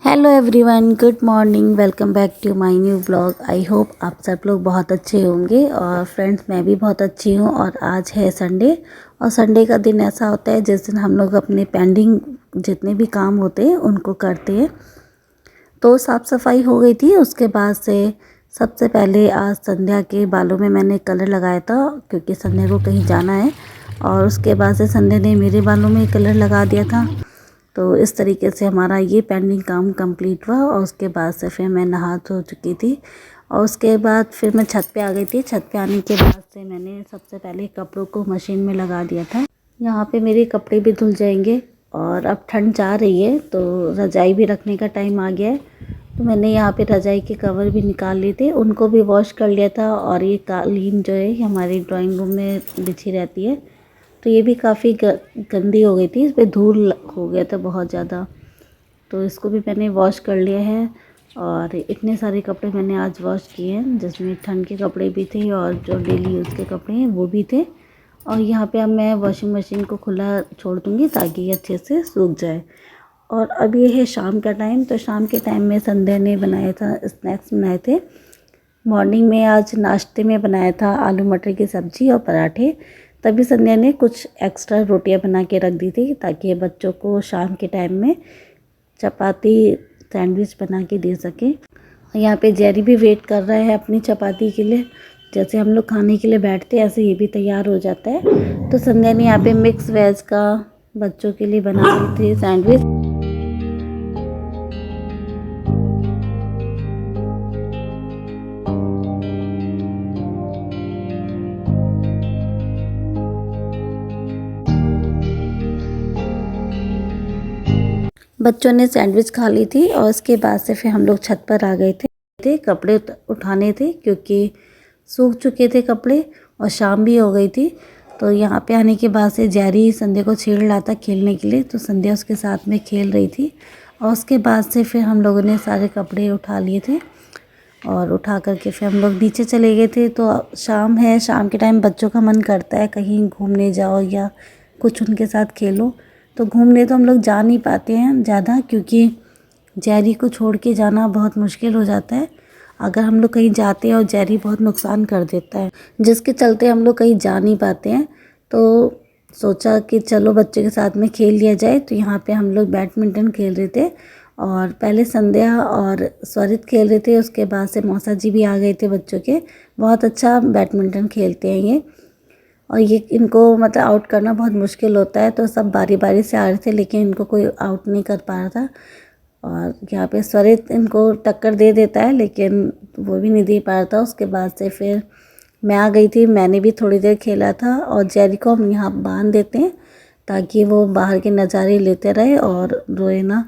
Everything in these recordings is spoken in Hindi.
Hello everyone, good morning. Welcome back to my new blog. I hope आप सब लोग बहुत अच्छे होंगे। और फ्रेंड्स, मैं भी बहुत अच्छी हूँ। और आज है संडे, और संडे का दिन ऐसा होता है जिस दिन हम लोग अपने पेंडिंग जितने भी काम होते हैं उनको करते हैं। तो साफ़ सफाई हो गई थी। उसके बाद से सबसे पहले आज संध्या के बालों में मैंने कलर लगाया था, क्योंकि संध्या को कहीं जाना है। और उसके बाद से संध्या ने मेरे बालों में कलर लगा दिया था। तो इस तरीके से हमारा ये पेंडिंग काम कंप्लीट हुआ। और उसके बाद से फिर मैं नहा धो चुकी थी। और उसके बाद फिर मैं छत पे आ गई थी। छत पे आने के बाद से मैंने सबसे पहले कपड़ों को मशीन में लगा दिया था। यहाँ पे मेरे कपड़े भी धुल जाएंगे। और अब ठंड जा रही है तो रज़ाई भी रखने का टाइम आ गया है। तो मैंने यहाँ पे रज़ाई के कवर भी निकाल लिए थे, उनको भी वॉश कर लिया था। और ये कालीन जो है हमारी ड्राइंग रूम में बिछी रहती है, तो ये भी काफ़ी गंदी हो गई थी। इस पर धूल हो गया था बहुत ज़्यादा, तो इसको भी मैंने वॉश कर लिया है। और इतने सारे कपड़े मैंने आज वॉश किए हैं, जिसमें ठंड के कपड़े भी थे और जो डेली यूज़ के कपड़े हैं वो भी थे। और यहाँ पे अब मैं वॉशिंग मशीन को खुला छोड़ दूँगी ताकि ये अच्छे से सूख जाए। और अब ये है शाम का टाइम। तो शाम के टाइम में संध्या ने बनाया था, स्नैक्स बनाए थे। मॉर्निंग में आज नाश्ते में बनाया था आलू मटर की सब्ज़ी और पराठे। तभी संध्या ने कुछ एक्स्ट्रा रोटियां बना के रख दी थी, ताकि बच्चों को शाम के टाइम में चपाती सैंडविच बना के दे सके। यहाँ पे जेरी भी वेट कर रहा है अपनी चपाती के लिए। जैसे हम लोग खाने के लिए बैठते हैं ऐसे ये भी तैयार हो जाता है। तो संध्या ने यहाँ पे मिक्स वेज का बच्चों के लिए बना रही थी सैंडविच। बच्चों ने सैंडविच खा ली थी। और उसके बाद से फिर हम लोग छत पर आ गए थे कपड़े उठाने थे, क्योंकि सूख चुके थे कपड़े और शाम भी हो गई थी। तो यहाँ पे आने के बाद से जैरी संध्या को छेड़ रहा था खेलने के लिए, तो संध्या उसके साथ में खेल रही थी। और उसके बाद से फिर हम लोगों ने सारे कपड़े उठा लिए थे। और उठा करके फिर हम लोग नीचे चले गए थे। तो शाम है, शाम के टाइम बच्चों का मन करता है कहीं घूमने जाओ या कुछ उनके साथ खेलो। तो घूमने तो हम लोग जा नहीं पाते हैं ज़्यादा, क्योंकि जैरी को छोड़ के जाना बहुत मुश्किल हो जाता है। अगर हम लोग कहीं जाते हैं और जैरी बहुत नुकसान कर देता है, जिसके चलते हम लोग कहीं जा नहीं पाते हैं। तो सोचा कि चलो बच्चे के साथ में खेल लिया जाए। तो यहाँ पे हम लोग बैडमिंटन खेल रहे थे। और पहले संध्या और स्वरित खेल रहे थे, उसके बाद से मौसा जी भी आ गए थे बच्चों के। बहुत अच्छा बैडमिंटन खेलते हैं ये। और ये इनको मतलब आउट करना बहुत मुश्किल होता है। तो सब बारी बारी से आ रहे थे, लेकिन इनको कोई आउट नहीं कर पा रहा था। और यहाँ पे स्वरित इनको टक्कर दे देता है, लेकिन वो भी नहीं दे पा रहा था। उसके बाद से फिर मैं आ गई थी, मैंने भी थोड़ी देर खेला था। और जेरी को हम यहाँ बांध देते हैं ताकि वो बाहर के नज़ारे लेते रहे और रोए ना।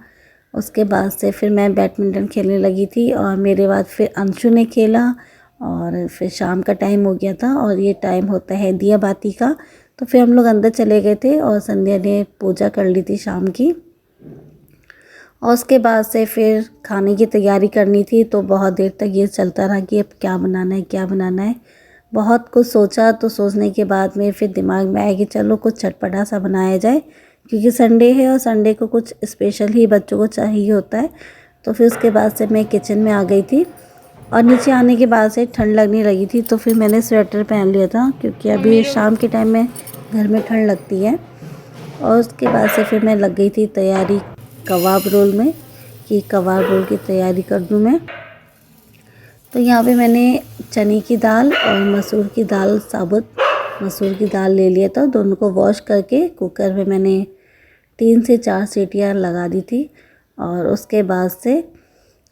उसके बाद से फिर मैं बैडमिंटन खेलने लगी थी। और मेरे बाद फिर अंशु ने खेला। और फिर शाम का टाइम हो गया था, और ये टाइम होता है दिया बाती का। तो फिर हम लोग अंदर चले गए थे और संध्या ने पूजा कर ली थी शाम की। और उसके बाद से फिर खाने की तैयारी करनी थी। तो बहुत देर तक ये चलता रहा कि अब क्या बनाना है क्या बनाना है। बहुत कुछ सोचा, तो सोचने के बाद में फिर दिमाग में आया कि चलो कुछ चटपटा सा बनाया जाए, क्योंकि संडे है और संडे को कुछ स्पेशल ही बच्चों को चाहिए होता है। तो फिर उसके बाद से मैं किचन में आ गई थी। और नीचे आने के बाद से ठंड लगने लगी थी, तो फिर मैंने स्वेटर पहन लिया था, क्योंकि अभी शाम के टाइम में घर में ठंड लगती है। और उसके बाद से फिर मैं लग गई थी तैयारी कबाब रोल में, कि कबाब रोल की तैयारी कर दूँ मैं। तो यहाँ पे मैंने चने की दाल और मसूर की दाल, साबुत मसूर की दाल ले लिया था। दोनों को वॉश करके कुकर में मैंने 3 से 4 सीटियाँ लगा दी थी। और उसके बाद से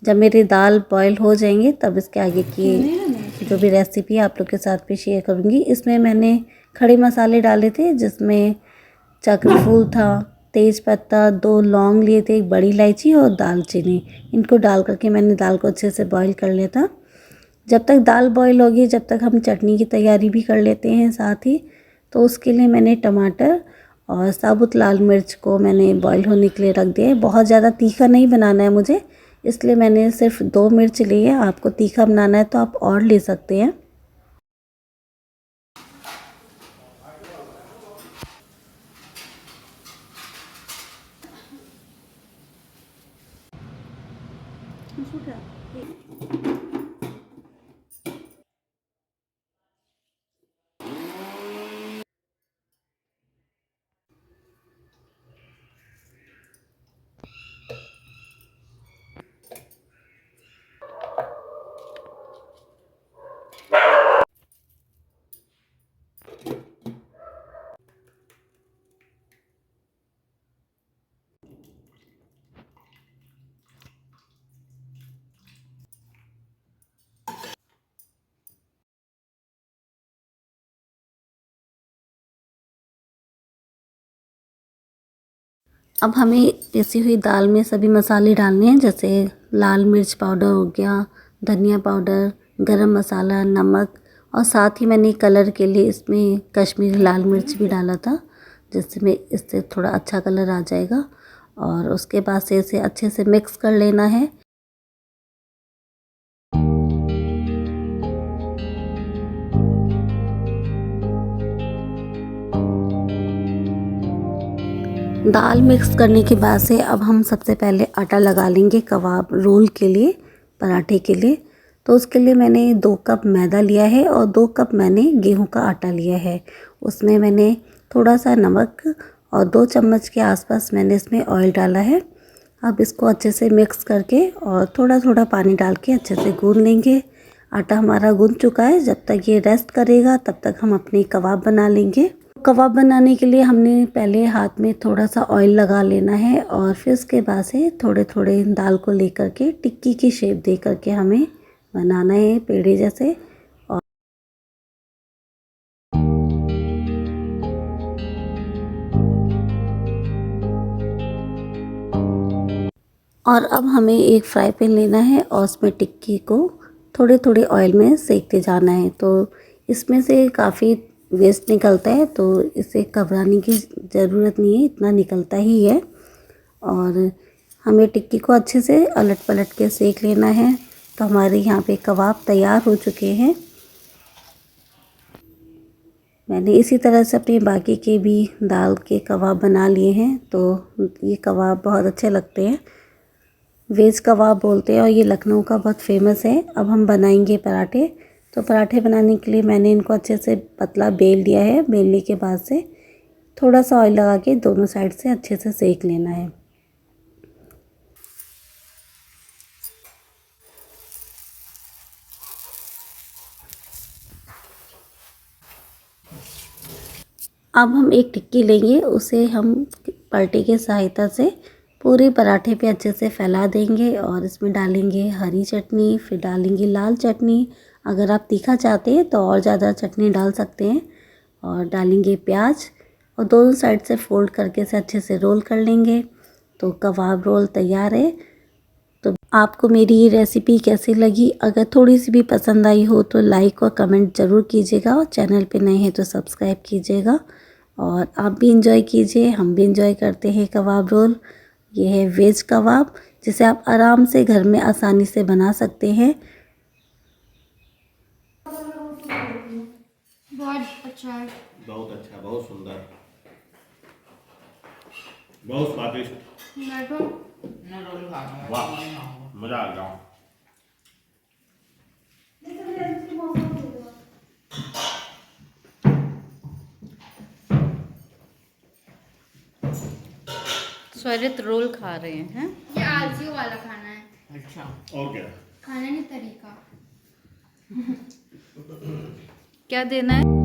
जब मेरी दाल बॉईल हो जाएंगी, तब इसके आगे की जो भी रेसिपी आप लोग के साथ भी शेयर करूँगी। इसमें मैंने खड़े मसाले डाले थे, जिसमें चक्र फूल था, तेज पत्ता, 2 लौंग लिए थे, एक बड़ी इलायची और दालचीनी। इनको डाल करके मैंने दाल को अच्छे से बॉईल कर लिया था। जब तक दाल बॉईल होगी, जब तक हम चटनी की तैयारी भी कर लेते हैं साथ ही। तो उसके लिए मैंने टमाटर और साबुत लाल मिर्च को मैंने बॉईल होने के लिए रख दिया है। बहुत ज़्यादा तीखा नहीं बनाना है मुझे, इसलिए मैंने सिर्फ 2 मिर्च ली है। आपको तीखा बनाना है तो आप और ले सकते हैं। अब हमें पिसी हुई दाल में सभी मसाले डालने हैं, जैसे लाल मिर्च पाउडर हो गया, धनिया पाउडर, गरम मसाला, नमक, और साथ ही मैंने कलर के लिए इसमें कश्मीरी लाल मिर्च भी डाला था, जिससे इससे थोड़ा अच्छा कलर आ जाएगा। और उसके बाद से इसे अच्छे से मिक्स कर लेना है। दाल मिक्स करने के बाद से अब हम सबसे पहले आटा लगा लेंगे कबाब रोल के लिए, पराठे के लिए। तो उसके लिए मैंने 2 कप मैदा लिया है और 2 कप मैंने गेहूं का आटा लिया है। उसमें मैंने थोड़ा सा नमक और 2 चम्मच के आसपास मैंने इसमें ऑयल डाला है। अब इसको अच्छे से मिक्स करके और थोड़ा थोड़ा पानी डाल के अच्छे से गूंद लेंगे। आटा हमारा गूंद चुका है। जब तक ये रेस्ट करेगा तब तक हम अपनी कबाब बना लेंगे। कबाब बनाने के लिए हमने पहले हाथ में थोड़ा सा ऑयल लगा लेना है और फिर उसके बाद से थोड़े थोड़े दाल को लेकर के टिक्की की शेप दे करके हमें बनाना है पेड़े जैसे। और अब हमें एक फ्राई पैन लेना है और उसमें टिक्की को थोड़े थोड़े ऑयल में सेकते जाना है। तो इसमें से काफ़ी वेस्ट निकलता है, तो इसे घबराने की ज़रूरत नहीं है, इतना निकलता ही है। और हमें टिक्की को अच्छे से अलट पलट के सेक लेना है। तो हमारे यहाँ पे कबाब तैयार हो चुके हैं। मैंने इसी तरह से अपने बाकी के भी दाल के कबाब बना लिए हैं। तो ये कबाब बहुत अच्छे लगते हैं, वेज कबाब बोलते हैं और ये लखनऊ का बहुत फेमस है। अब हम बनाएंगे पराठे। तो पराठे बनाने के लिए मैंने इनको अच्छे से पतला बेल लिया है। बेलने के बाद से थोड़ा सा ऑयल लगा के दोनों साइड से अच्छे से सेक लेना है। अब हम एक टिक्की लेंगे, उसे हम पलटे की सहायता से पूरे पराठे पे अच्छे से फैला देंगे और इसमें डालेंगे हरी चटनी, फिर डालेंगे लाल चटनी। अगर आप तीखा चाहते हैं तो और ज़्यादा चटनी डाल सकते हैं। और डालेंगे प्याज और दोनों साइड से फोल्ड करके इसे अच्छे से रोल कर लेंगे। तो कबाब रोल तैयार है। तो आपको मेरी ये रेसिपी कैसी लगी? अगर थोड़ी सी भी पसंद आई हो तो लाइक और कमेंट ज़रूर कीजिएगा और चैनल पे नए हैं तो सब्सक्राइब कीजिएगा। और आप भी इंजॉय कीजिए, हम भी इंजॉय करते हैं कबाब रोल। ये है वेज कबाब, जिसे आप आराम से घर में आसानी से बना सकते हैं। बहुत अच्छा है, बहुत अच्छा, बहुत सुंदर, बहुत स्वादिष्ट। मैं तो वाह, मजा आ गया। स्वरित रोल खा रहे हैं। ये आलसियों वाला खाना है। अच्छा, और क्या? खाना नहीं, तरीका। क्या देना है?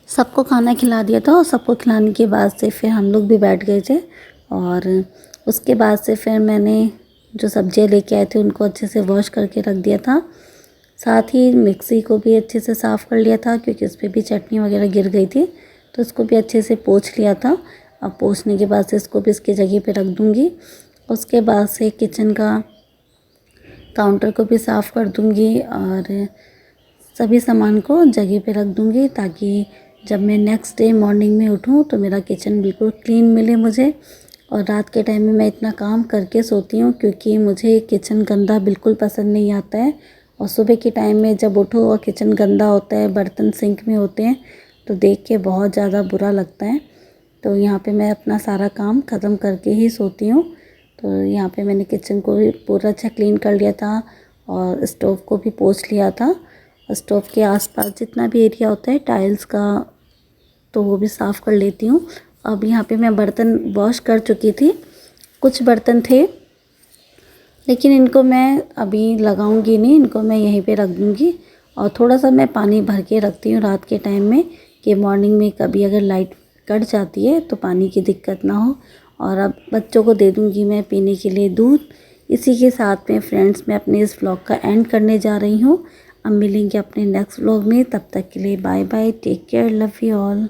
सबको खाना खिला दिया था और सबको खिलाने के बाद से फिर हम लोग भी बैठ गए थे। और उसके बाद से फिर मैंने जो सब्जियां लेके आए थे उनको अच्छे से वॉश करके रख दिया था। साथ ही मिक्सी को भी अच्छे से साफ़ कर लिया था, क्योंकि उस पर भी चटनी वगैरह गिर गई थी, तो उसको भी अच्छे से पोंछ लिया था। अब पोंछने के बाद से इसको भी इसकी जगह पे रख दूँगी। उसके बाद से किचन का काउंटर को भी साफ़ कर दूँगी और सभी सामान को जगह पे रख दूँगी, ताकि जब मैं नेक्स्ट डे मॉर्निंग में उठूँ तो मेरा किचन बिल्कुल क्लीन मिले मुझे। और रात के टाइम में मैं इतना काम करके सोती हूँ, क्योंकि मुझे किचन गंदा बिल्कुल पसंद नहीं आता है। और सुबह के टाइम में जब उठो और किचन गंदा होता है, बर्तन सिंक में होते हैं, तो देख के बहुत ज़्यादा बुरा लगता है। तो यहाँ पे मैं अपना सारा काम ख़त्म करके ही सोती हूँ। तो यहाँ पे मैंने किचन को भी पूरा अच्छा क्लीन कर लिया था और स्टोव को भी पोंछ लिया था। स्टोव के आसपास जितना भी एरिया होता है टाइल्स का, तो वो भी साफ़ कर लेती हूँ। अब यहाँ पे मैं बर्तन वॉश कर चुकी थी। कुछ बर्तन थे, लेकिन इनको मैं अभी लगाऊंगी नहीं, इनको मैं यहीं पे रख दूँगी और थोड़ा सा मैं पानी भर के रखती हूँ रात के टाइम में कि मॉर्निंग में कभी अगर लाइट कट जाती है तो पानी की दिक्कत ना हो। और अब बच्चों को दे दूँगी मैं पीने के लिए दूध। इसी के साथ में फ्रेंड्स मैं अपने इस व्लॉग का एंड करने जा रही हूँ। अब मिलेंगे अपने नेक्स्ट व्लॉग में, तब तक के लिए bye bye, take care, love you all.